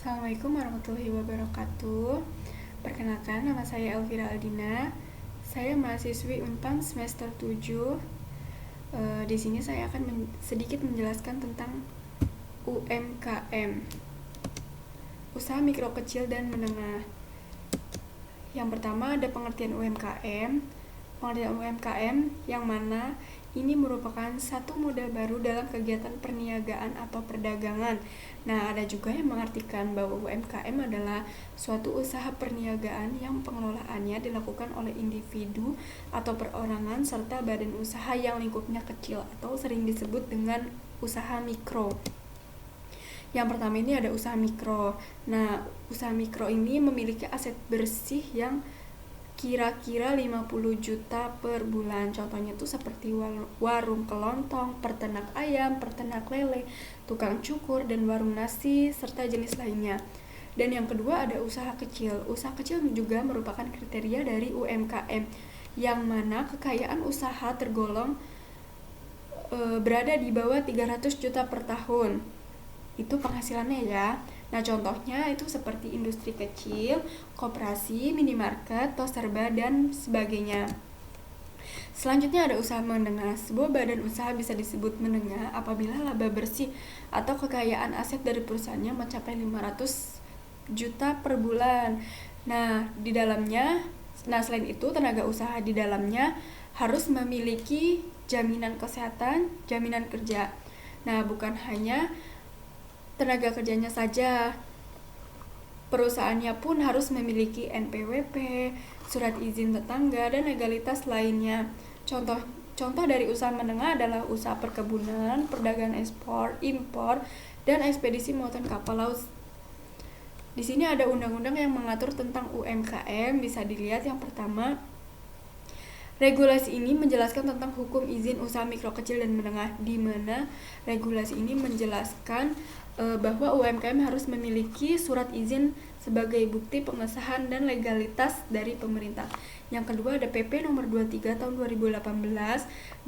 Assalamualaikum warahmatullahi wabarakatuh. Perkenalkan, nama saya Elvira Aldina. Saya mahasiswi Unpam semester 7. Di sini saya akan sedikit menjelaskan tentang UMKM, usaha mikro kecil dan menengah. Yang pertama ada pengertian UMKM. Pengertian UMKM yang mana ini merupakan satu model baru dalam kegiatan perniagaan atau perdagangan. Nah, ada juga yang mengartikan bahwa UMKM adalah suatu usaha perniagaan yang pengelolaannya dilakukan oleh individu atau perorangan serta badan usaha yang lingkupnya kecil atau sering disebut dengan usaha mikro. Yang pertama ini ada usaha mikro. Nah, usaha mikro ini memiliki aset bersih yang kira-kira 50 juta per bulan. Contohnya itu seperti warung kelontong, peternak ayam, peternak lele, tukang cukur, dan warung nasi, serta jenis lainnya. Dan yang kedua ada usaha kecil. Usaha kecil juga merupakan kriteria dari UMKM, yang mana kekayaan usaha tergolong berada di bawah 300 juta per tahun. Itu penghasilannya ya. Nah, contohnya itu seperti industri kecil, koperasi, minimarket, tos serba, dan sebagainya. Selanjutnya ada usaha menengah. Sebuah badan usaha bisa disebut menengah apabila laba bersih atau kekayaan aset dari perusahaannya mencapai 500 juta per bulan. Nah, selain itu tenaga usaha di dalamnya harus memiliki jaminan kesehatan, jaminan kerja. Nah, bukan hanya tenaga kerjanya saja, perusahaannya pun harus memiliki NPWP, surat izin tetangga, dan legalitas lainnya. Contoh dari usaha menengah adalah usaha perkebunan, perdagangan ekspor, impor, dan ekspedisi muatan kapal laut. Di sini ada undang-undang yang mengatur tentang UMKM, bisa dilihat yang pertama. Regulasi ini menjelaskan tentang hukum izin usaha mikro kecil dan menengah, di mana regulasi ini menjelaskan bahwa UMKM harus memiliki surat izin sebagai bukti pengesahan dan legalitas dari pemerintah. Yang kedua ada PP nomor 23 tahun 2018.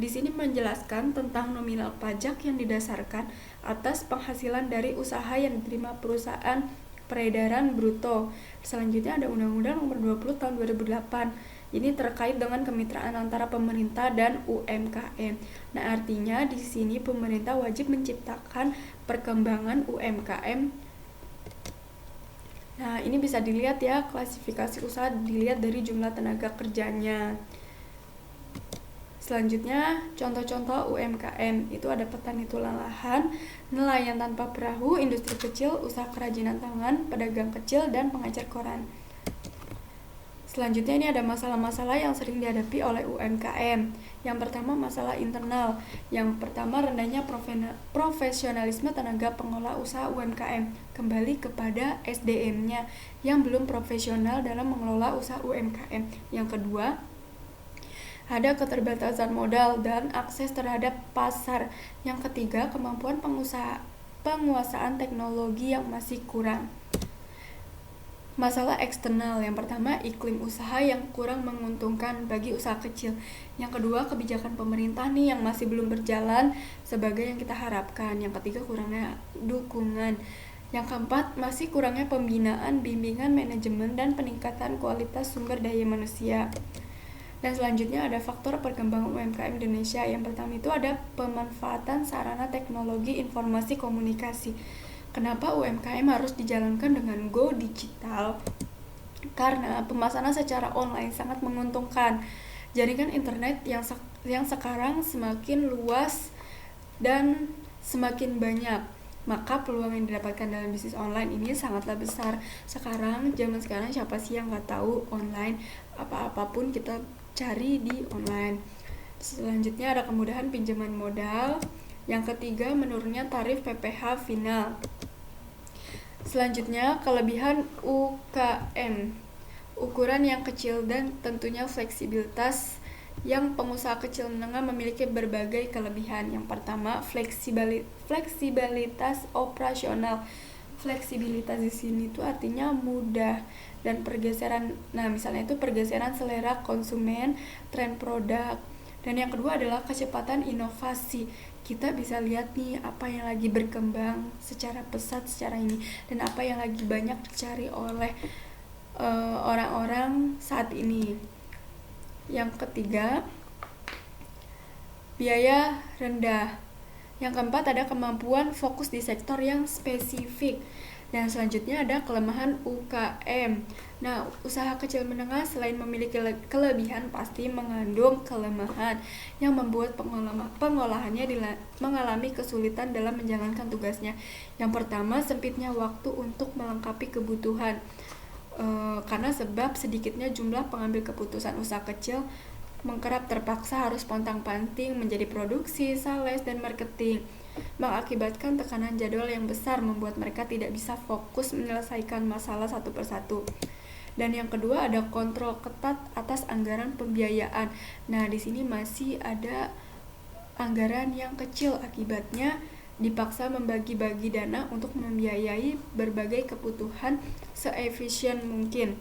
Di sini menjelaskan tentang nominal pajak yang didasarkan atas penghasilan dari usaha yang diterima perusahaan peredaran bruto. Selanjutnya ada Undang-Undang nomor 20 tahun 2008. Ini terkait dengan kemitraan antara pemerintah dan UMKM. Nah, artinya di sini pemerintah wajib menciptakan perkembangan UMKM. Nah, ini bisa dilihat ya, klasifikasi usaha dilihat dari jumlah tenaga kerjanya. Selanjutnya, contoh-contoh UMKM itu ada petani tulang lahan, nelayan tanpa perahu, industri kecil, usaha kerajinan tangan, pedagang kecil, dan pengajar koran. Selanjutnya ini ada masalah-masalah yang sering dihadapi oleh UMKM. Yang pertama masalah internal. Yang pertama rendahnya profesionalisme tenaga pengelola usaha UMKM. Kembali kepada SDM-nya yang belum profesional dalam mengelola usaha UMKM. Yang kedua, ada keterbatasan modal dan akses terhadap pasar. Yang ketiga, kemampuan penguasaan teknologi yang masih kurang. Masalah eksternal, yang pertama iklim usaha yang kurang menguntungkan bagi usaha kecil. Yang kedua kebijakan pemerintah nih yang masih belum berjalan sebagai yang kita harapkan. Yang ketiga kurangnya dukungan. Yang keempat masih kurangnya pembinaan, bimbingan, manajemen, dan peningkatan kualitas sumber daya manusia. Dan selanjutnya ada faktor perkembangan UMKM Indonesia. Yang pertama itu ada pemanfaatan sarana teknologi informasi komunikasi. Kenapa UMKM harus dijalankan dengan go digital? Karena pemasaran secara online sangat menguntungkan. Jaringan internet yang sekarang semakin luas dan semakin banyak, maka peluang yang didapatkan dalam bisnis online ini sangatlah besar. Zaman sekarang siapa sih yang nggak tahu online? Apapun kita cari di online. Selanjutnya ada kemudahan pinjaman modal. Yang ketiga, menurunnya tarif PPh final. Selanjutnya, kelebihan UKM. Ukuran yang kecil dan tentunya fleksibilitas yang pengusaha kecil menengah memiliki berbagai kelebihan. Yang pertama, fleksibilitas operasional. Fleksibilitas di sini tuh artinya mudah dan pergeseran. Nah, misalnya itu pergeseran selera konsumen, tren produk. Dan yang kedua adalah kecepatan inovasi. kita bisa lihat nih apa yang lagi berkembang secara pesat secara ini dan apa yang lagi banyak dicari oleh orang-orang saat ini. Yang ketiga, biaya rendah. Yang keempat ada kemampuan fokus di sektor yang spesifik. Dan selanjutnya ada kelemahan UKM. Nah, usaha kecil menengah selain memiliki kelebihan pasti mengandung kelemahan yang membuat pengolahannya mengalami kesulitan dalam menjalankan tugasnya. Yang pertama, sempitnya waktu untuk melengkapi kebutuhan. Karena sebab sedikitnya jumlah pengambil keputusan usaha kecil mengkerap terpaksa harus pontang-panting menjadi produksi, sales, dan marketing, mengakibatkan tekanan jadwal yang besar membuat mereka tidak bisa fokus menyelesaikan masalah satu persatu. Dan yang kedua ada kontrol ketat atas anggaran pembiayaan. Nah, di sini masih ada anggaran yang kecil, akibatnya dipaksa membagi-bagi dana untuk membiayai berbagai kebutuhan seefisien mungkin.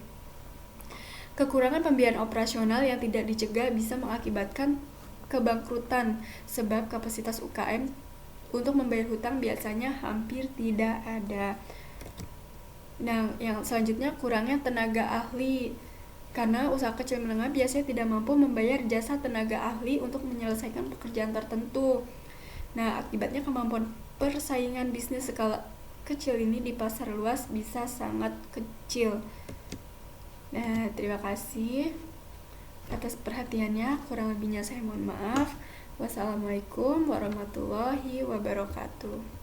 Kekurangan pembiayaan operasional yang tidak dicegah bisa mengakibatkan kebangkrutan sebab kapasitas UKM untuk membayar hutang biasanya hampir tidak ada. Nah, yang selanjutnya kurangnya tenaga ahli. Karena usaha kecil menengah biasanya tidak mampu membayar jasa tenaga ahli untuk menyelesaikan pekerjaan tertentu. Nah, akibatnya kemampuan persaingan bisnis skala kecil ini di pasar luas bisa sangat kecil. Nah, terima kasih atas perhatiannya. Kurang lebihnya saya mohon maaf. Wassalamualaikum warahmatullahi wabarakatuh.